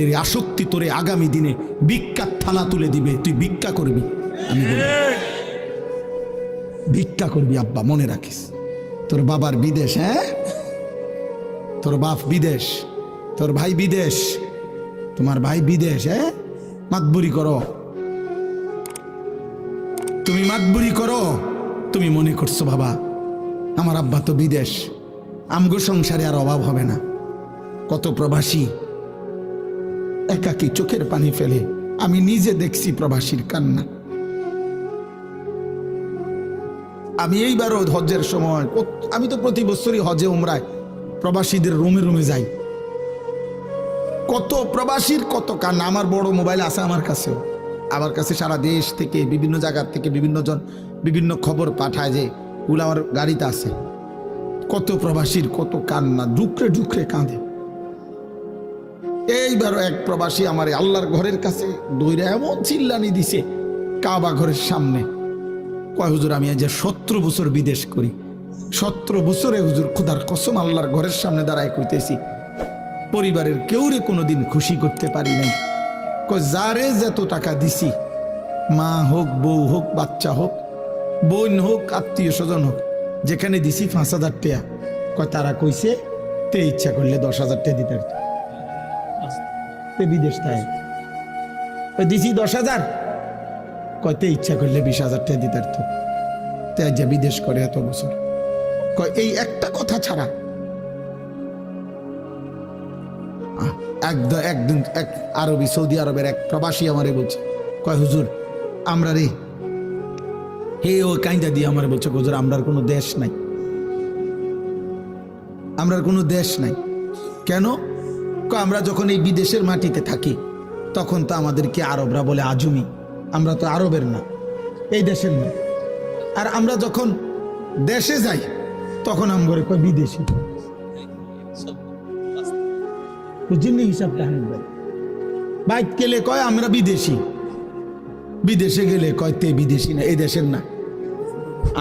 এর আসক্তি তোরে আগামী দিনে ভিক্ষার থালা তুলে দিবে, তুই ভিক্ষা করবি। আমি বলি ভিক্ষা করবি আব্বা, মনে রাখিস। তোর বাবার বিদেশ, হ্যাঁ, তোর বাপ বিদেশ, তোর ভাই বিদেশ, তোমার ভাই বিদেশ, হ্যাঁ, মাতবুরি করো, তুমি মাতবুরি করো। তুমি মনে করছো বাবা আমার আব্বা তো বিদেশ, আমগো সংসারে আর অভাব হবে না। কত প্রবাসী একাকী চোখের পানি ফেলে, আমি নিজে দেখছি প্রবাসীর কান্না। আমি এইবারও হজ্জের সময়, আমি তো প্রতি বছরই হজে উমরায় প্রবাসীদের রুমে রুমে যাই। কত প্রবাসীর কত কান্না। আমার বড় মোবাইল আছে আমার কাছেও, আমার কাছে সারা দেশ থেকে বিভিন্ন জায়গার থেকে বিভিন্ন জন বিভিন্ন খবর পাঠায়, যে ওগুলো আমার গাড়িতে আছে। কত প্রবাসীর কত কান্না, ডুকরে ডুকরে কাঁদে। এইবারও এক প্রবাসী আমার আল্লাহর ঘরের কাছে দৌড়ে এমন চিল্লানি দিছে কাবা ঘরের সামনে, কয় হুজুর আমি আজ 17 বছর বিদেশ করি, 17 বছরে হুজুর খোদার কসম আল্লাহর ঘরের সামনে দাঁড়ায় কইতেছি পরিবারের কেউরে কোনোদিন খুশি করতে পারি নাই। কয় যারে যত টাকা দিছি, মা হোক, বউ হোক, বাচ্চা হোক, বোন হোক, আত্মীয় স্বজন হোক, যেখানে দিছি 5,000 টাকা, কয় তারা কইছে তে ইচ্ছা করলে 10,000 টাকা দিতে পারত। বিদেশ তাই দিছি 10,000, কয়তে ইচ্ছা করলে 20,000 টাকা দিতে পারত। তাই যে বিদেশ করে এত বছর, কয় এই একটা কথা ছাড়া। একদিন এক আরবি, সৌদি আরবের এক প্রবাসী আমারে বলছে, কয় হুজুর আমরা রে, হে ও কাইন্দা দিয়ে আমারে বলছে হুজুর আমরার কোনো দেশ নাই, আমরার কোনো দেশ নাই। কেন? আমরা যখন এই বিদেশের মাটিতে থাকি তখন তো আমাদেরকে আরবরা বলে আজমি, আমরা তো আরবের না, এই দেশের না। আর আমরা যখন দেশে যাই তখন আমরা কয় বিদেশি। বুঝলি হিসাবটা? বাইক গেলে কয় আমরা বিদেশি, বিদেশে গেলে কয় তে বিদেশি না, এই দেশের না,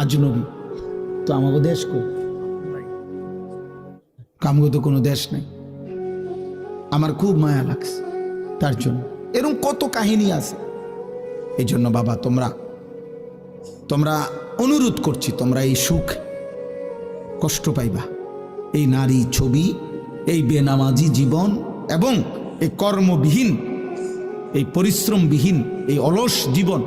আজনবী। তো আমাকে দেশ কই? কামগো তো কোনো দেশ নাই। আমার খুব মায়া লাগছে তার জন্য। এরকম কত কাহিনী আছে। এই জন্য বাবা তোমরা অনুরোধ করছি, তোমরা এই সুখ কষ্ট পাইবা, এই নারী ছবি, এই বেনামাজি জীবন এবং এই কর্মবিহীন, এই পরিশ্রমবিহীন, এই অলস জীবন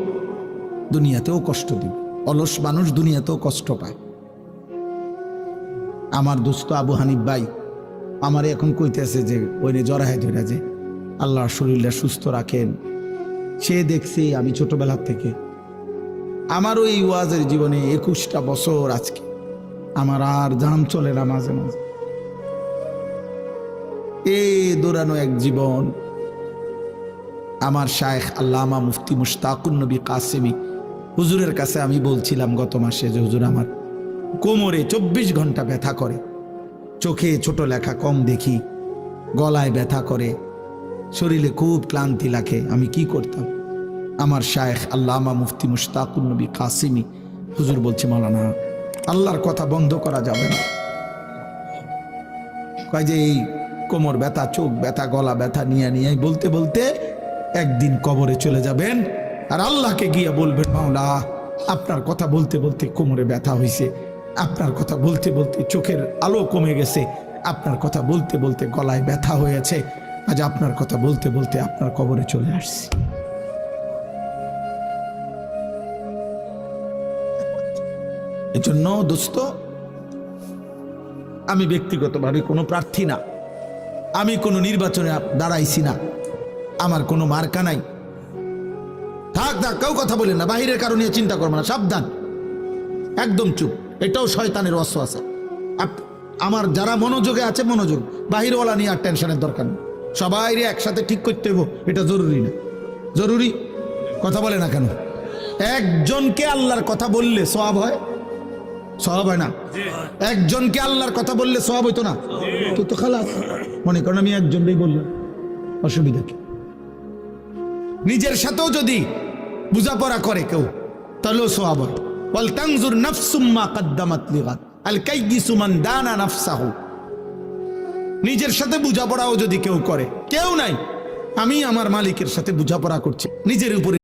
দুনিয়াতেও কষ্ট দিবে। অলস মানুষ দুনিয়াতেও কষ্ট পায়। আমার দোস্ত আবু হানিফ ভাই আমার এখন কইতেছে যে ওই জরায় ধরে যে আল্লাহ শরীরটা সুস্থ রাখেন। সে দেখছি আমি ছোটবেলার থেকে, আমারও এই ওয়াজের জীবনে 21টা বছর আজকে, আমার আর জাম চলে না মাঝে মাঝে। এই দৌড়ানো এক জীবন। আমার শায়েখ আল্লামা মুফতি মুশতাকুন নবী কাসেমি হুজুরের কাছে আমি বলছিলাম গত মাসে যে হুজুর আমার কোমরে 24 ঘন্টা ব্যথা করে, চোখে ছোট লেখা কম দেখি, গলায় ব্যথা করে, শরীরে খুব ক্লান্তি লাগে, আমি কি করতাম? আমার শায়েখ আল্লামা মুফতি মুশতাকুন নবী কাসেমি হুজুর বলছে মাওলানা আল্লাহর কথা বন্ধ করা যাবে না। কয় যে এই কোমর ব্যথা, চোখ ব্যথা, গলা ব্যথা নিয়ে বলতে বলতে একদিন কবরে চলে যাবেন, আর আল্লাহকে গিয়ে বলবেন মাওলা আপনার কথা বলতে বলতে কোমরে ব্যথা হয়েছে, আপনার কথা বলতে বলতে চোখের আলো কমে গেছে, আপনার কথা বলতে বলতে গলায় ব্যথা হয়েছে, আজ আপনার কথা বলতে বলতে আপনার কবরে চলে আসছি। এজন্য দোস্ত, আমি ব্যক্তিগতভাবে কোনো প্রার্থী না, আমি কোনো নির্বাচনে দাঁড়াইছি না, আমার কোনো মার্কা নাই। থাক কেউ কথা বলেন না, বাহিরের কারণে চিন্তা করবো না, সাবধান, একদম চুপ। এটাও শয়তানের ওয়াসওয়াসা। আমার যারা মনোযোগে আছে মনোযোগ, বাহিরওয়ালা নিয়ে আর টেনশনের দরকার নেই। সবাই একসাথে ঠিক করতে হইব, এটা জরুরি না? জরুরি। কথা বলে না কেন? একজনকে আল্লাহর কথা বললে সওয়াব হয়? সওয়াব হয় না? একজনকে আল্লাহর কথা বললে সওয়াব হইতো না? তো খালাস, মনে করেন আমি একজনই বললাম, অসুবিধা কি? নিজের সাথেও যদি বুঝাপড়া করে কেউ তাহলেও সওয়াব হয়। ওয়াল তানজুর নাফসুম মা কদ্দামাত লিগাদ আল কাইয়িসু মান দানা নাফসাহু। নিজের সাথে বুঝাপড়াও যদি কেউ করে, কেউ নাই, আমি আমার মালিকের সাথে বোঝাপড়া করছি, নিজের উপরে